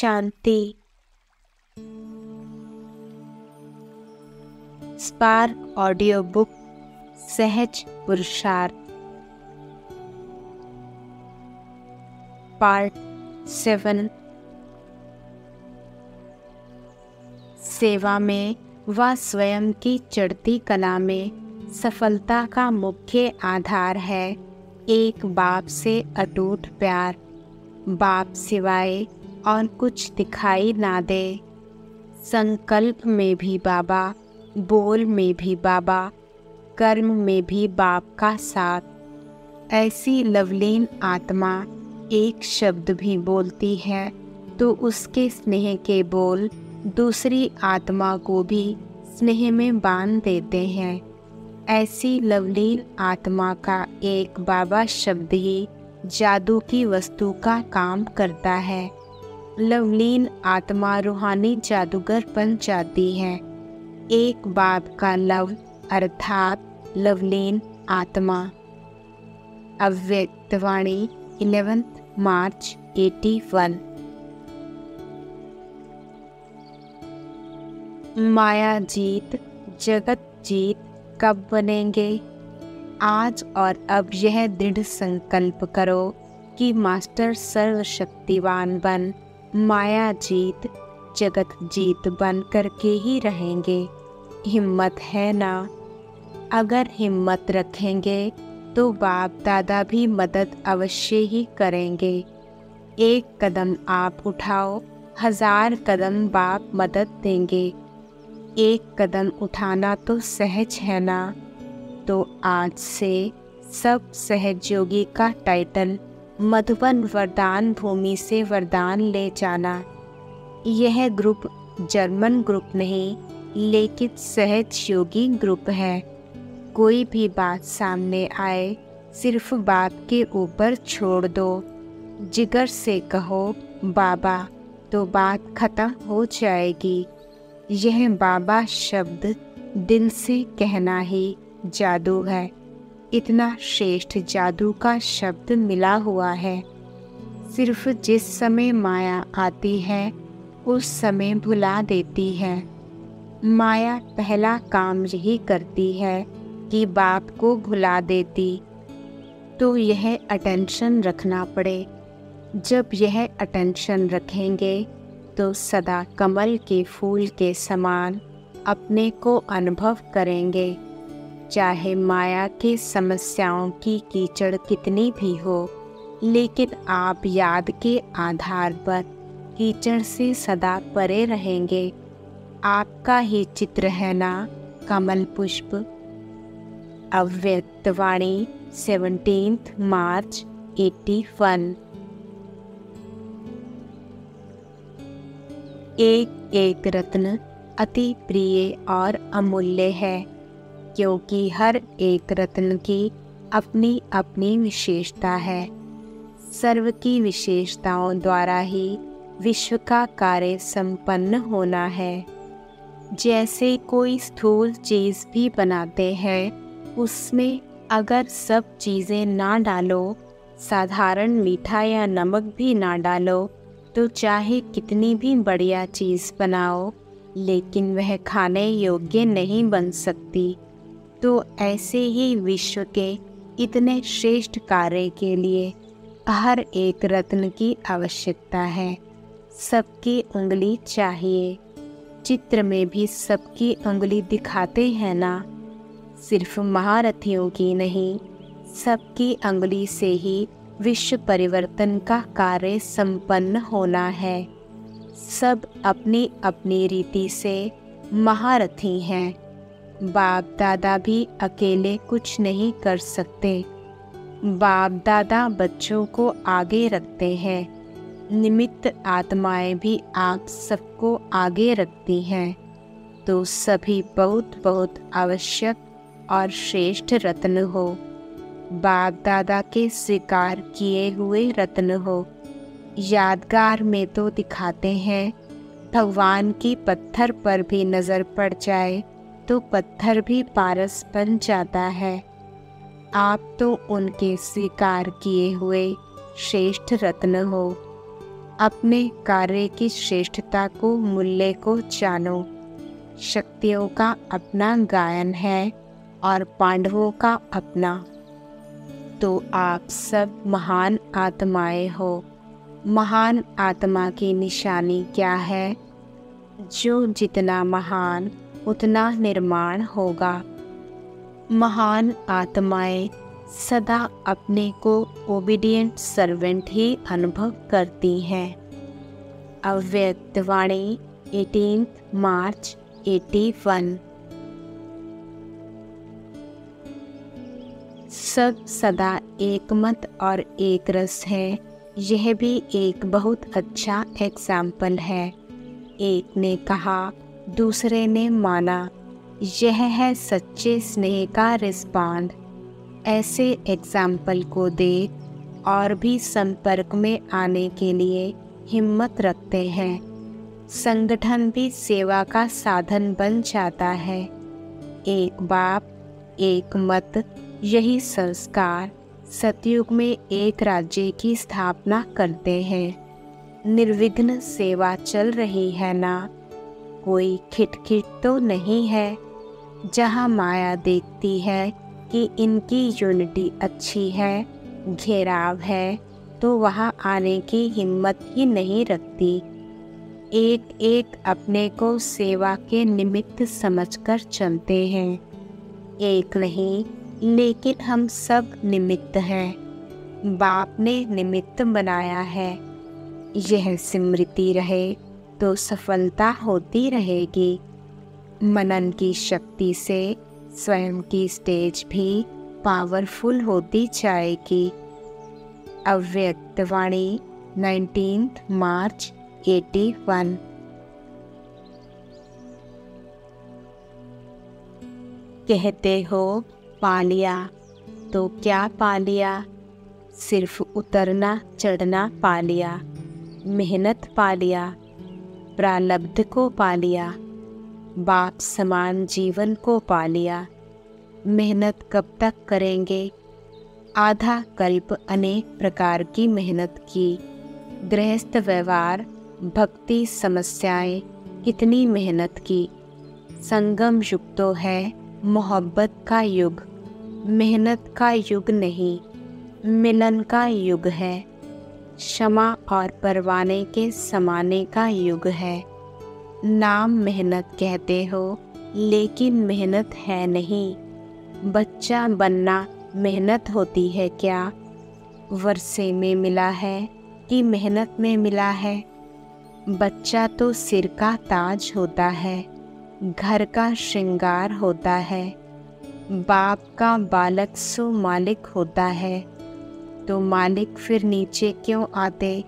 शांति। Spark audio book सहज पुरुषार्थ part 7। सेवा में व स्वयं की चढ़ती कला में सफलता का मुख्य आधार है एक बाप से अटूट प्यार। बाप सिवाय और कुछ दिखाई ना दे। संकल्प में भी बाबा, बोल में भी बाबा, कर्म में भी बाप का साथ। ऐसी लवलीन आत्मा एक शब्द भी बोलती है तो उसके स्नेह के बोल दूसरी आत्मा को भी स्नेह में बांध देते हैं। ऐसी लवलीन आत्मा का एक बाबा शब्द ही जादू की वस्तु का काम करता है। लवलीन आत्मा रूहानी जादूगर बन जाती है। एक बाप का लव अर्थात लवलीन आत्मा। अव्यक्त वाणी 11 मार्च 81। माया जीत जगत जीत कब बनेंगे? आज और अब यह दृढ़ संकल्प करो कि मास्टर सर्वशक्तिवान बन माया जीत जगत जीत बन करके ही रहेंगे। हिम्मत है ना? अगर हिम्मत रखेंगे तो बाप दादा भी मदद अवश्य ही करेंगे। एक कदम आप उठाओ, 1000 कदम बाप मदद देंगे। एक कदम उठाना तो सहज है ना? तो आज से सब सहजयोगी का टाइटल मधुबन वरदान भूमि से वरदान ले जाना। यह ग्रुप जर्मन ग्रुप नहीं लेकिन सहज योगी ग्रुप है। कोई भी बात सामने आए सिर्फ बाप के ऊपर छोड़ दो। जिगर से कहो बाबा तो बात खत्म हो जाएगी। यह बाबा शब्द दिल से कहना ही जादू है। इतना श्रेष्ठ जादू का शब्द मिला हुआ है। सिर्फ जिस समय माया आती है उस समय भुला देती है। माया पहला काम यही करती है कि बाप को भुला देती। तो यह अटेंशन रखना पड़े। जब यह अटेंशन रखेंगे तो सदा कमल के फूल के समान अपने को अनुभव करेंगे। चाहे माया के समस्याओं की कीचड़ कितनी भी हो, लेकिन आप याद के आधार पर कीचड़ से सदा परे रहेंगे। आपका ही चित्र है ना कमल पुष्प। अव्यक्त वाणी 17 मार्च 81। एक एक रत्न अति प्रिय और अमूल्य है, क्योंकि हर एक रत्न की अपनी अपनी विशेषता है। सर्व की विशेषताओं द्वारा ही विश्व का कार्य संपन्न होना है। जैसे कोई स्थूल चीज़ भी बनाते हैं, उसमें अगर सब चीज़ें ना डालो, साधारण मीठा या नमक भी ना डालो, तो चाहे कितनी भी बढ़िया चीज़ बनाओ लेकिन वह खाने योग्य नहीं बन सकती। तो ऐसे ही विश्व के इतने श्रेष्ठ कार्य के लिए हर एक रत्न की आवश्यकता है। सबकी उंगली चाहिए। चित्र में भी सबकी उंगली दिखाते हैं ना? सिर्फ महारथियों की नहीं, सबकी उंगली से ही विश्व परिवर्तन का कार्य संपन्न होना है। सब अपनी अपनी रीति से महारथी हैं। बाप दादा भी अकेले कुछ नहीं कर सकते। बाप दादा बच्चों को आगे रखते हैं। निमित्त आत्माएं भी आप सबको आगे रखती हैं। तो सभी बहुत बहुत आवश्यक और श्रेष्ठ रत्न हो। बाप दादा के स्वीकार किए हुए रत्न हो। यादगार में तो दिखाते हैं, भगवान की पत्थर पर भी नज़र पड़ जाए तो पत्थर भी पारस बन जाता है। आप तो उनके स्वीकार किए हुए श्रेष्ठ रत्न हो। अपने कार्य की श्रेष्ठता को, मूल्य को जानो। शक्तियों का अपना गायन है और पांडवों का अपना। तो आप सब महान आत्माएं हो। महान आत्मा की निशानी क्या है? जो जितना महान उतना निर्माण होगा। महान आत्माएं सदा अपने को ओबीडिएंट सर्वेंट ही अनुभव करती हैं। अव्यक्त वाणी 18 मार्च 81। सब सदा एक मत और एक रस है। यह भी एक बहुत अच्छा एग्जाम्पल है। एक ने कहा, दूसरे ने माना। यह है सच्चे स्नेह का रिस्पॉन्ड। ऐसे एग्जाम्पल को देख और भी संपर्क में आने के लिए हिम्मत रखते हैं। संगठन भी सेवा का साधन बन जाता है। एक बाप, एक मत, यही संस्कार सतयुग में एक राज्य की स्थापना करते हैं। निर्विघ्न सेवा चल रही है ना? कोई खिटखिट तो नहीं है? जहाँ माया देखती है कि इनकी यूनिटी अच्छी है, घेराव है, तो वहाँ आने की हिम्मत ही नहीं रखती। एक एक अपने को सेवा के निमित्त समझकर चलते हैं। एक नहीं, लेकिन हम सब निमित्त हैं। बाप ने निमित्त बनाया है। यह स्मृति रहे तो सफलता होती रहेगी। मनन की शक्ति से स्वयं की स्टेज भी पावरफुल होती जाएगी। अव्यक्त वाणी 19 मार्च 81। कहते हो पा लिया, तो क्या पा लिया? सिर्फ उतरना चढ़ना पा लिया, मेहनत पा लिया, प्रारब्ध को पा लिया, बाप समान जीवन को पा लिया। मेहनत कब तक करेंगे? आधा कल्प अनेक प्रकार की मेहनत की। गृहस्थ व्यवहार, भक्ति, समस्याएं, कितनी मेहनत की। संगम युग तो है मोहब्बत का युग, मेहनत का युग नहीं, मिलन का युग है। क्षमा और परवाने के समाने का युग है। नाम मेहनत कहते हो, लेकिन मेहनत है नहीं। बच्चा बनना मेहनत होती है क्या? वर्षे में मिला है कि मेहनत में मिला है? बच्चा तो सिर का ताज होता है, घर का श्रृंगार होता है। बाप का बालक सो मालिक होता है, तो मालिक फिर नीचे क्यों आते?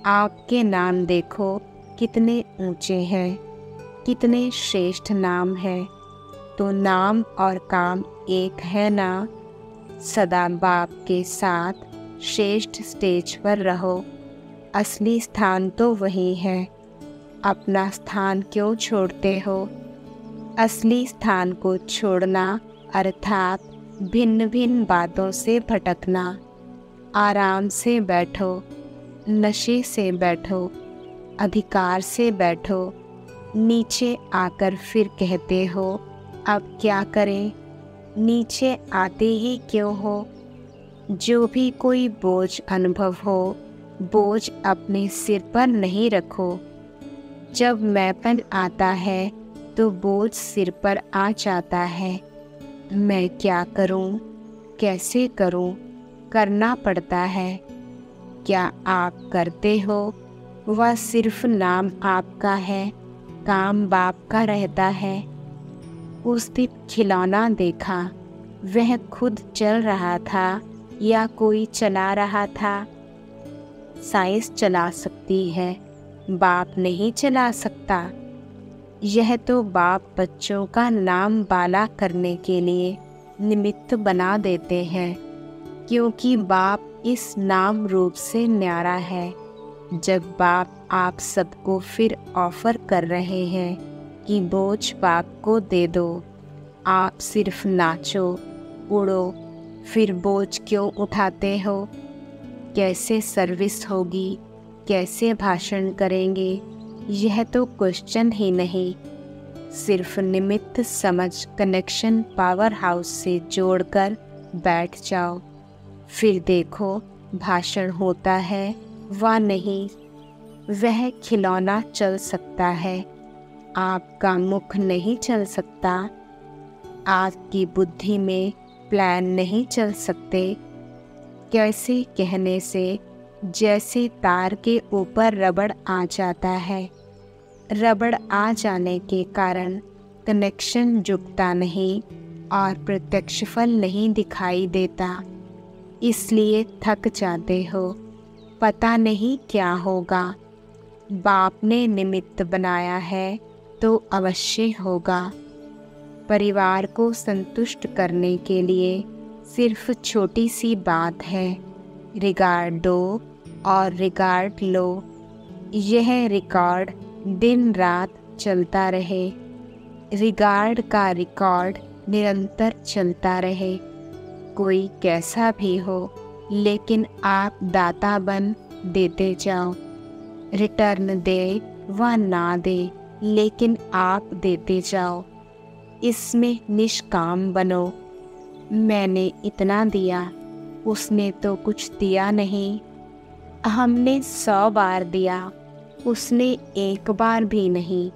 आपके नाम देखो कितने ऊंचे हैं, कितने श्रेष्ठ नाम हैं। तो नाम और काम एक है ना? सदा बाप के साथ श्रेष्ठ स्टेज पर रहो। असली स्थान तो वही है। अपना स्थान क्यों छोड़ते हो? असली स्थान को छोड़ना अर्थात भिन्न भिन्न बातों से भटकना। आराम से बैठो, नशे से बैठो, अधिकार से बैठो। नीचे आकर फिर कहते हो अब क्या करें? नीचे आते ही क्यों हो? जो भी कोई बोझ अनुभव हो, बोझ अपने सिर पर नहीं रखो। जब मैंपन आता है तो बोझ सिर पर आ जाता है। मैं क्या करूं? कैसे करूं? करना पड़ता है। क्या आप करते हो? वह सिर्फ नाम आपका है, काम बाप का रहता है। उस दिन खिलौना देखा, वह खुद चल रहा था या कोई चला रहा था? साइंस चला सकती है, बाप नहीं चला सकता। यह तो बाप बच्चों का नाम बाला करने के लिए निमित्त बना देते हैं, क्योंकि बाप इस नाम रूप से न्यारा है। जब बाप आप सबको फिर ऑफर कर रहे हैं कि बोझ बाप को दे दो, आप सिर्फ नाचो, उड़ो, फिर बोझ क्यों उठाते हो? कैसे सर्विस होगी? कैसे भाषण करेंगे, यह तो क्वेश्चन ही नहीं। सिर्फ निमित्त समझ कनेक्शन पावर हाउस से जोड़कर बैठ जाओ, फिर देखो भाषण होता है व नहीं। वह खिलौना चल सकता है, आपका मुख नहीं चल सकता। आपकी बुद्धि में प्लान नहीं चल सकते। कैसे कहने से जैसे तार के ऊपर रबड़ आ जाता है। रबड़ आ जाने के कारण कनेक्शन जुड़ता नहीं और प्रत्यक्ष फल नहीं दिखाई देता, इसलिए थक जाते हो। पता नहीं क्या होगा। बाप ने निमित्त बनाया है तो अवश्य होगा। परिवार को संतुष्ट करने के लिए सिर्फ छोटी सी बात है, रिगार्ड दो और रिगार्ड लो। यह रिकॉर्ड दिन रात चलता रहे। रिगार्ड का रिकॉर्ड निरंतर चलता रहे। कोई कैसा भी हो, लेकिन आप दाता बन देते जाओ। रिटर्न दे व ना दे, लेकिन आप देते जाओ। इसमें निष्काम बनो। मैंने इतना दिया, उसने तो कुछ दिया नहीं। हमने 100 बार दिया, उसने एक बार भी नहीं।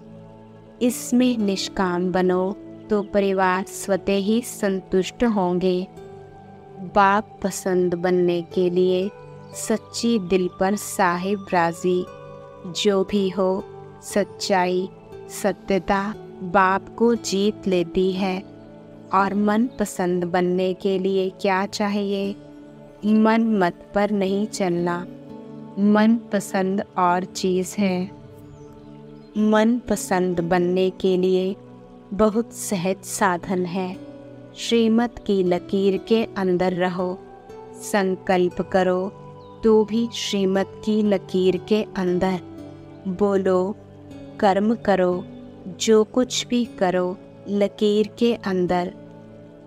इसमें निष्काम बनो तो परिवार स्वतः ही संतुष्ट होंगे। बाप पसंद बनने के लिए सच्ची दिल पर साहिब राजी। जो भी हो, सच्चाई सत्यता बाप को जीत लेती है। और मन पसंद बनने के लिए क्या चाहिए? मन मत पर नहीं चलना। मन पसंद और चीज़ है। मन पसंद बनने के लिए बहुत सहज साधन है। श्रीमत की लकीर के अंदर रहो। संकल्प करो तो भी श्रीमत की लकीर के अंदर। बोलो, कर्म करो, जो कुछ भी करो लकीर के अंदर,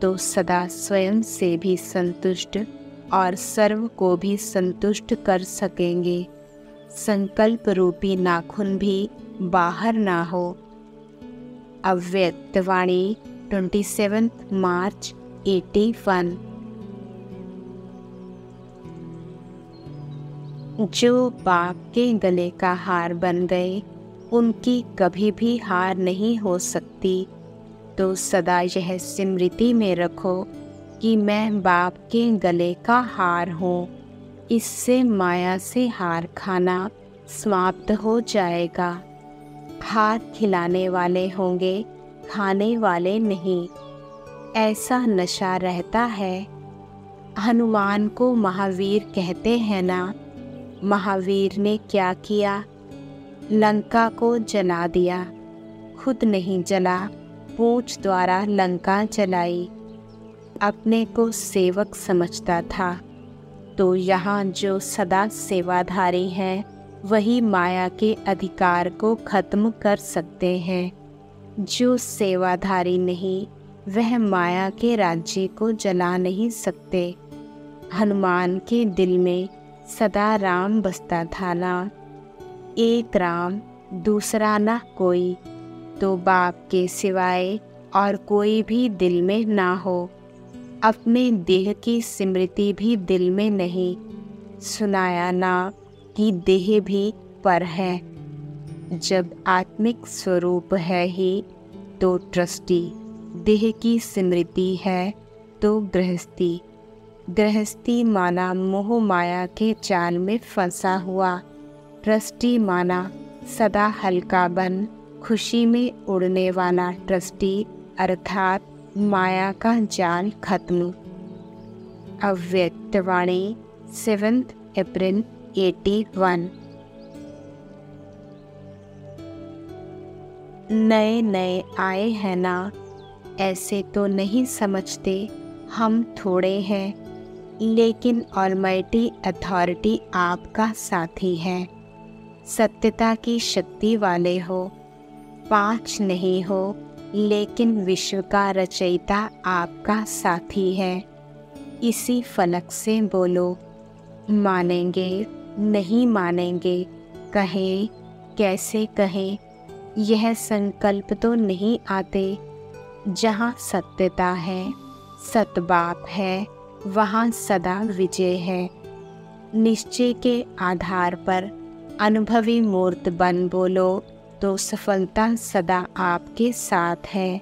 तो सदा स्वयं से भी संतुष्ट और सर्व को भी संतुष्ट कर सकेंगे। संकल्प रूपी नाखून भी बाहर ना हो। अव्यक्त वाणी 27 मार्च 81। जो बाप के गले का हार बन गए, उनकी कभी भी हार नहीं हो सकती। तो सदा यह स्मृति में रखो कि मैं बाप के गले का हार हूँ। इससे माया से हार खाना समाप्त हो जाएगा। हार खिलाने वाले होंगे, खाने वाले नहीं। ऐसा नशा रहता है। हनुमान को महावीर कहते हैं ना। महावीर ने क्या किया? लंका को जला दिया। खुद नहीं जला, पूंछ द्वारा लंका जलाई। अपने को सेवक समझता था। तो यहाँ जो सदा सेवाधारी हैं, वही माया के अधिकार को खत्म कर सकते हैं। जो सेवाधारी नहीं, वह माया के राज्य को जला नहीं सकते। हनुमान के दिल में सदा राम बसता था ना। एक राम, दूसरा ना कोई। तो बाप के सिवाय और कोई भी दिल में ना हो। अपने देह की स्मृति भी दिल में नहीं। सुनाया ना कि देह भी पर है। जब आत्मिक स्वरूप है ही तो ट्रस्टी। देह की स्मृति है तो गृहस्थी। गृहस्थी माना मोह माया के जाल में फंसा हुआ। ट्रस्टी माना सदा हल्का बन खुशी में उड़ने वाला ट्रस्टी, अर्थात माया का जाल खत्म। अव्यक्त वाणी 7 अप्रैल 81। नए नए आए हैं ना, ऐसे तो नहीं समझते हम थोड़े हैं, लेकिन ऑलमाइटी अथॉरिटी आपका साथी है। सत्यता की शक्ति वाले हो। 5 नहीं हो, लेकिन विश्व का रचयिता आपका साथी है। इसी फलक से बोलो, मानेंगे नहीं मानेंगे। कहें कैसे कहें, यह संकल्प तो नहीं आते। जहाँ सत्यता है, सतबाप है, वहाँ सदा विजय है। निश्चय के आधार पर अनुभवी मूर्त बन बोलो तो सफलता सदा आपके साथ है।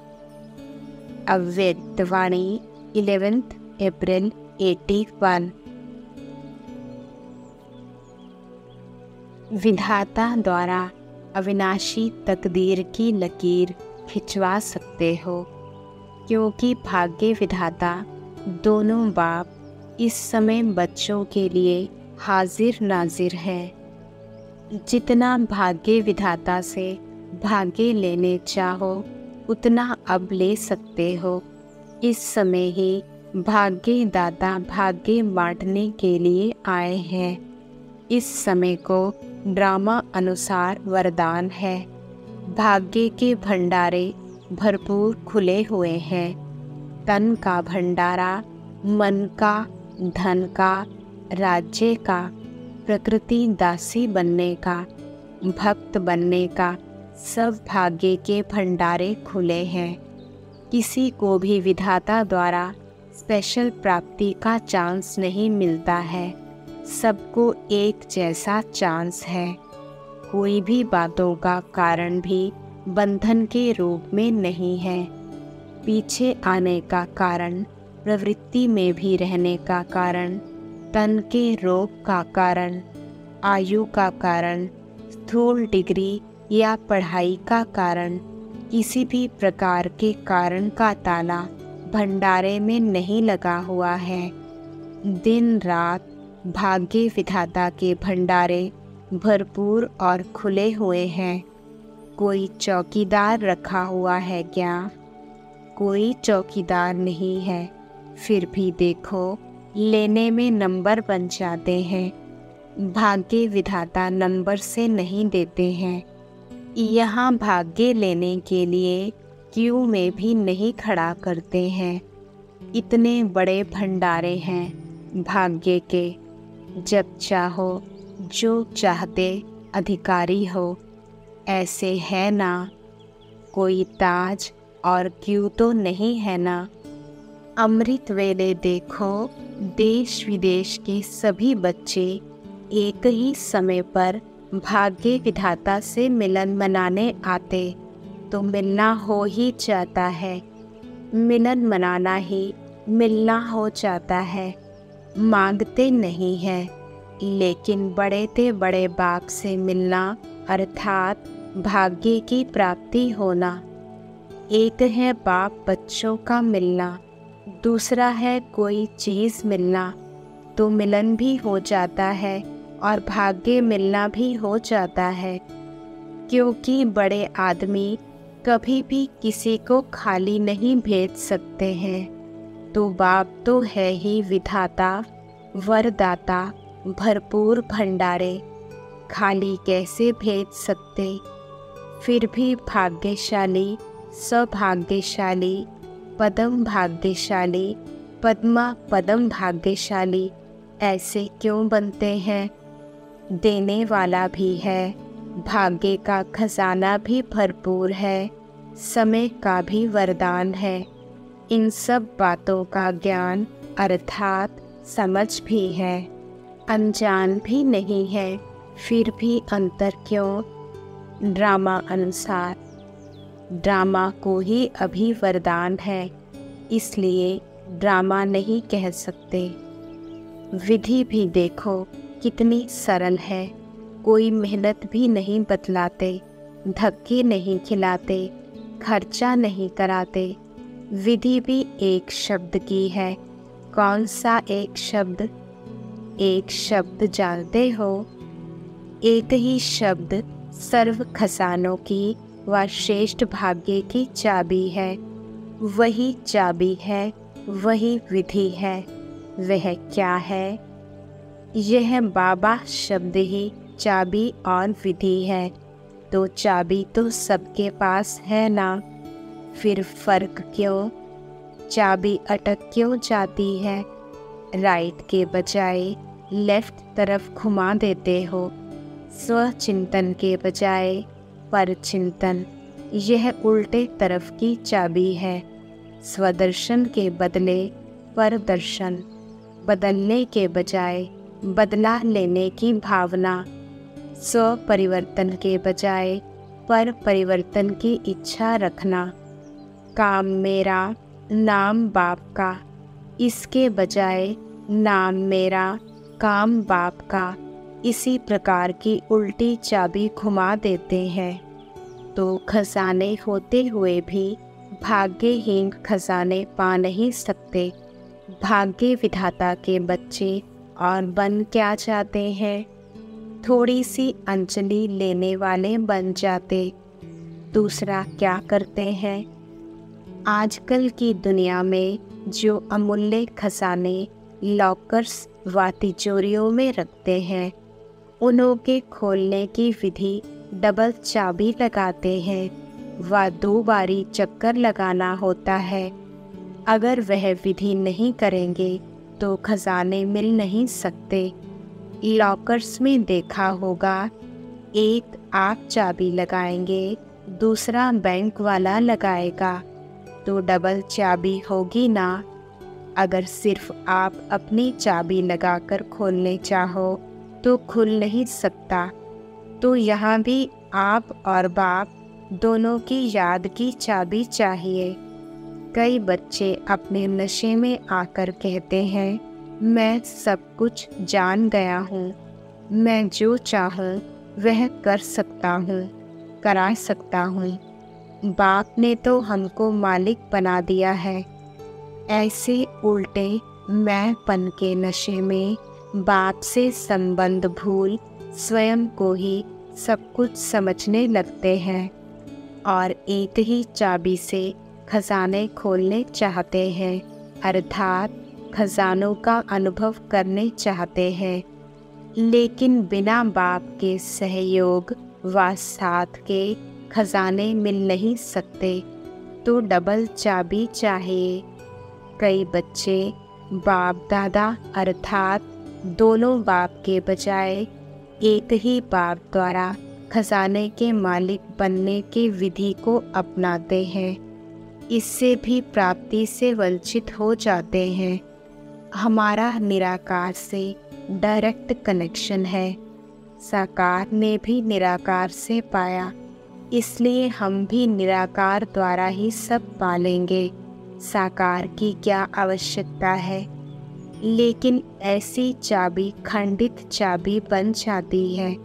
अव्यक्त वाणी 11 अप्रैल 81। विधाता द्वारा अविनाशी तकदीर की लकीर खिंचवा सकते हो, क्योंकि भाग्य विधाता दोनों बाप इस समय बच्चों के लिए हाजिर नाजिर है। जितना भाग्य विधाता से भाग्य लेने चाहो उतना अब ले सकते हो। इस समय ही भाग्य दाता भाग्य बांटने के लिए आए हैं। इस समय को ड्रामा अनुसार वरदान है। भाग्य के भंडारे भरपूर खुले हुए हैं। तन का भंडारा, मन का, धन का, राज्य का, प्रकृति दासी बनने का, भक्त बनने का, सब भाग्य के भंडारे खुले हैं। किसी को भी विधाता द्वारा स्पेशल प्राप्ति का चांस नहीं मिलता है। सबको एक जैसा चांस है। कोई भी बातों का कारण भी बंधन के रूप में नहीं है। पीछे आने का कारण, प्रवृत्ति में भी रहने का कारण, तन के रोग का कारण, आयु का कारण, स्थूल डिग्री या पढ़ाई का कारण, किसी भी प्रकार के कारण का ताला भंडारे में नहीं लगा हुआ है। दिन रात भाग्य विधाता के भंडारे भरपूर और खुले हुए हैं। कोई चौकीदार रखा हुआ है क्या? कोई चौकीदार नहीं है। फिर भी देखो, लेने में नंबर बन जाते हैं। भाग्य विधाता नंबर से नहीं देते हैं। यहाँ भाग्य लेने के लिए क्यू में भी नहीं खड़ा करते हैं। इतने बड़े भंडारे हैं भाग्य के। जब चाहो, जो चाहते अधिकारी हो। ऐसे है ना? कोई ताज और क्यू तो नहीं है ना? अमृत वेले देखो, देश विदेश के सभी बच्चे एक ही समय पर भाग्य विधाता से मिलन मनाने आते तो मिलना हो ही जाता है। मिलन मनाना ही मिलना हो जाता है। मांगते नहीं है, लेकिन बड़े ते बड़े बाप से मिलना अर्थात भाग्य की प्राप्ति होना। एक है बाप बच्चों का मिलना, दूसरा है कोई चीज़ मिलना। तो मिलन भी हो जाता है और भाग्य मिलना भी हो जाता है। क्योंकि बड़े आदमी कभी भी किसी को खाली नहीं भेज सकते हैं। तो बाप तो है ही विधाता, वरदाता, भरपूर भंडारे, खाली कैसे भेज सकते? फिर भी भाग्यशाली, सौभाग्यशाली, पदम भाग्यशाली, पद्मा पदम भाग्यशाली ऐसे क्यों बनते हैं? देने वाला भी है, भाग्य का खजाना भी भरपूर है, समय का भी वरदान है। इन सब बातों का ज्ञान अर्थात समझ भी है, अनजान भी नहीं है। फिर भी अंतर क्यों? ड्रामा अनुसार। ड्रामा को ही अभी वरदान है, इसलिए ड्रामा नहीं कह सकते। विधि भी देखो कितनी सरल है। कोई मेहनत भी नहीं बतलाते, धक्के नहीं खिलाते, खर्चा नहीं कराते। विधि भी एक शब्द की है। कौन सा एक शब्द? एक शब्द जानते हो? एक ही शब्द सर्व खजानों की व श्रेष्ठ भाग्य की चाबी है। वही चाबी है, वही विधि है। वह क्या है? यह बाबा शब्द ही चाबी और विधि है। तो चाबी तो सबके पास है ना, फिर फर्क क्यों? चाबी अटक क्यों जाती है? राइट के बजाय लेफ्ट तरफ घुमा देते हो। स्वचिंतन के बजाय परचिंतन, यह उल्टे तरफ की चाबी है। स्वदर्शन के बदले परदर्शन, बदलने के बजाय बदला लेने की भावना। स्व परिवर्तन के बजाय पर परिवर्तन की इच्छा रखना। काम मेरा नाम बाप का, इसके बजाय नाम मेरा काम बाप का। इसी प्रकार की उल्टी चाबी घुमा देते हैं तो खजाने होते हुए भी भाग्यहीन खजाने पा नहीं सकते। भाग्य विधाता के बच्चे और बन क्या जाते हैं? थोड़ी सी अंजलि लेने वाले बन जाते। दूसरा क्या करते हैं? आजकल की दुनिया में जो अमूल्य खजाने लॉकर्स व तिजोरियों में रखते हैं, उन्हों के खोलने की विधि डबल चाबी लगाते हैं व 2 बारी चक्कर लगाना होता है। अगर वह विधि नहीं करेंगे तो खजाने मिल नहीं सकते। लॉकर्स में देखा होगा, एक आप चाबी लगाएंगे, दूसरा बैंक वाला लगाएगा, तो डबल चाबी होगी ना। अगर सिर्फ आप अपनी चाबी लगाकर खोलने चाहो तो खुल नहीं सकता। तो यहाँ भी आप और बाप दोनों की याद की चाबी चाहिए। कई बच्चे अपने नशे में आकर कहते हैं, मैं सब कुछ जान गया हूँ, मैं जो चाहूँ वह कर सकता हूँ, करा सकता हूँ। बाप ने तो हमको मालिक बना दिया है। ऐसे उल्टे मैंपन के नशे में बाप से संबंध भूल स्वयं को ही सब कुछ समझने लगते हैं और एक ही चाबी से खजाने खोलने चाहते हैं, अर्थात खजानों का अनुभव करने चाहते हैं। लेकिन बिना बाप के सहयोग व साथ के खजाने मिल नहीं सकते, तो डबल चाबी चाहिए। कई बच्चे बाप दादा अर्थात दोनों बाप के बजाय एक ही बाप द्वारा खजाने के मालिक बनने की विधि को अपनाते हैं। इससे भी प्राप्ति से वंचित हो जाते हैं। हमारा निराकार से डायरेक्ट कनेक्शन है। साकार ने भी निराकार से पाया, इसलिए हम भी निराकार द्वारा ही सब पालेंगे। साकार की क्या आवश्यकता है? लेकिन ऐसी चाबी खंडित चाबी बन जाती है,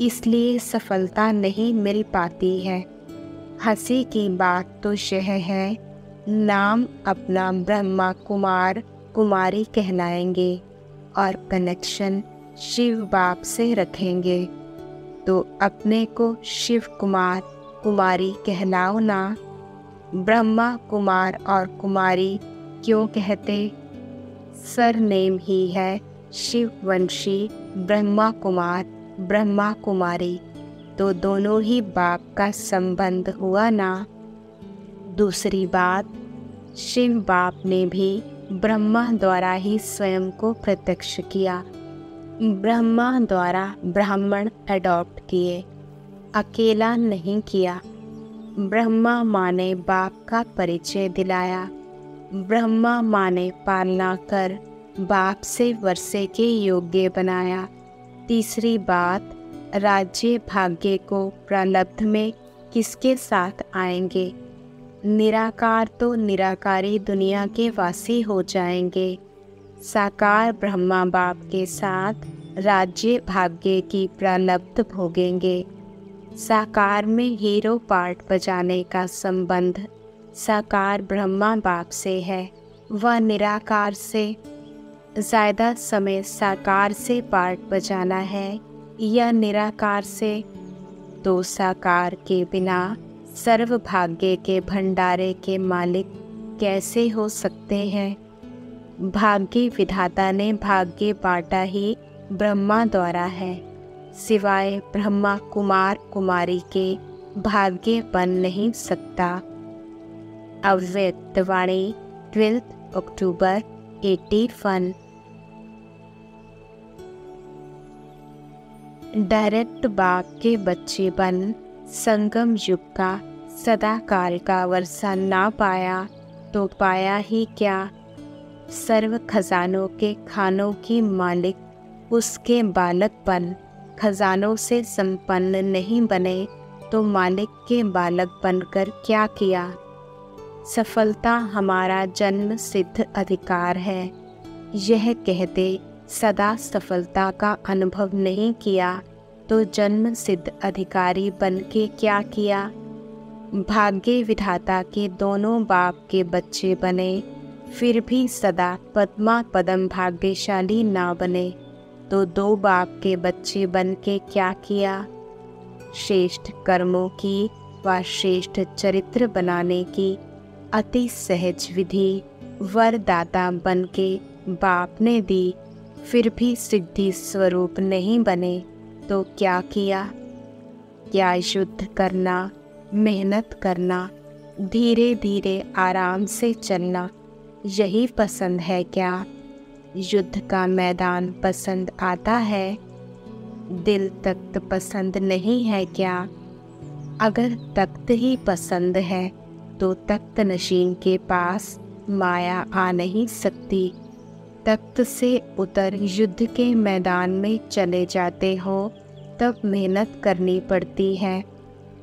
इसलिए सफलता नहीं मिल पाती है। हंसी की बात तो यह है, नाम अपना ब्रह्मा कुमार कुमारी कहलाएंगे और कनेक्शन शिव बाप से रखेंगे, तो अपने को शिव कुमार कुमारी कहलाओ ना। ब्रह्मा कुमार और कुमारी क्यों कहते? सरनेम ही है शिववंशी ब्रह्मा कुमार ब्रह्मा कुमारी, तो दोनों ही बाप का संबंध हुआ ना। दूसरी बात, शिव बाप ने भी ब्रह्मा द्वारा ही स्वयं को प्रत्यक्ष किया। ब्रह्मा द्वारा ब्राह्मण अडॉप्ट किए, अकेला नहीं किया। ब्रह्मा माँ ने बाप का परिचय दिलाया। ब्रह्मा माँ ने पालना कर बाप से वर्षे के योग्य बनाया। तीसरी बात, राज्य भाग्य को प्रारब्ध में किसके साथ आएंगे? निराकार तो निराकारी दुनिया के वासी हो जाएंगे। साकार ब्रह्मा बाप के साथ राज्य भाग्य की प्रारब्ध भोगेंगे। साकार में हीरो पार्ट बजाने का संबंध साकार ब्रह्मा बाप से है, वह निराकार से। ज़्यादा समय साकार से पार्ट बजाना है या निराकार से? तो साकार के बिना सर्वभाग्य के भंडारे के मालिक कैसे हो सकते हैं? भाग्य विधाता ने भाग्य बांटा ही ब्रह्मा द्वारा है, सिवाय ब्रह्मा कुमार कुमारी के भाग्य बन नहीं सकता। अव्यक्तवाणी 12 अक्टूबर 81। डायरेक्ट बाप के बच्चे बन संगम युग का सदा काल का वर्षा ना पाया तो पाया ही क्या। सर्व खजानों के खानों की मालिक उसके बालक बन खजानों से संपन्न नहीं बने तो मालिक के बालक बनकर क्या किया। सफलता हमारा जन्म सिद्ध अधिकार है, यह कहते सदा सफलता का अनुभव नहीं किया तो जन्म सिद्ध अधिकारी बन के क्या किया। भाग्य विधाता के दोनों बाप के बच्चे बने फिर भी सदा पद्मा पदम भाग्यशाली ना बने तो दो बाप के बच्चे बन के क्या किया। श्रेष्ठ कर्मों की व श्रेष्ठ चरित्र बनाने की अति सहज विधि वरदाता बन के बाप ने दी फिर भी सिद्धि स्वरूप नहीं बने तो क्या किया। क्या युद्ध करना, मेहनत करना, धीरे धीरे आराम से चलना यही पसंद है क्या। युद्ध का मैदान पसंद आता है, दिल तख्त पसंद नहीं है क्या। अगर तख्त ही पसंद है तो तख्त नशीन के पास माया आ नहीं सकती। तख्त से उतर युद्ध के मैदान में चले जाते हो तब मेहनत करनी पड़ती है।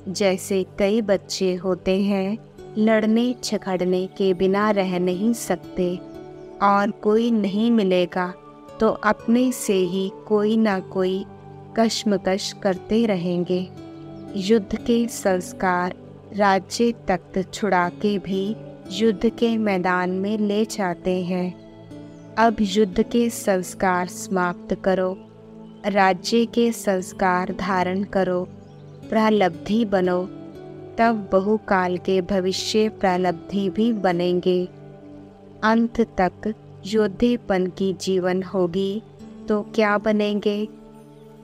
जैसे कई बच्चे होते हैं लड़ने झगड़ने के बिना रह नहीं सकते और कोई नहीं मिलेगा तो अपने से ही कोई ना कोई कश्मकश करते रहेंगे। युद्ध के संस्कार राज्य तख्त छुड़ा के भी युद्ध के मैदान में ले जाते हैं। अब युद्ध के संस्कार समाप्त करो, राज्य के संस्कार धारण करो, प्रालब्धि बनो, तब बहुकाल के भविष्य प्रालब्धि भी बनेंगे। अंत तक योद्धेपन की जीवन होगी तो क्या बनेंगे।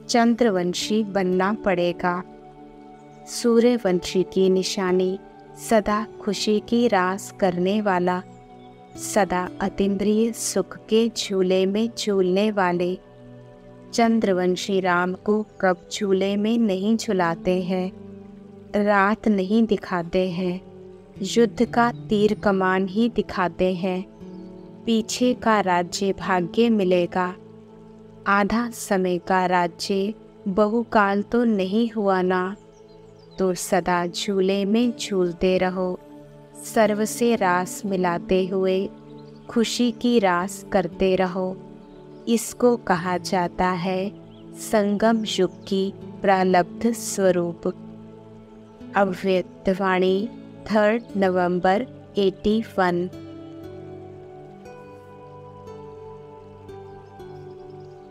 चंद्रवंशी बनना पड़ेगा। सूर्यवंशी की निशानी सदा खुशी की रास करने वाला, सदा अतीन्द्रिय सुख के झूले में झूलने वाले। चंद्रवंशी राम को कब झूले में नहीं झुलाते हैं, रात नहीं दिखाते हैं, युद्ध का तीर कमान ही दिखाते हैं। पीछे का राज्य भाग्य मिलेगा, आधा समय का राज्य बहुकाल तो नहीं हुआ ना। तो सदा झूले में झूलते रहो, सर्व से रास मिलाते हुए खुशी की रास करते रहो। इसको कहा जाता है संगम युग की प्रालब्ध स्वरूप। अव्यक्तवाणी 3 नवंबर 81।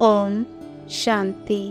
ओम शांति।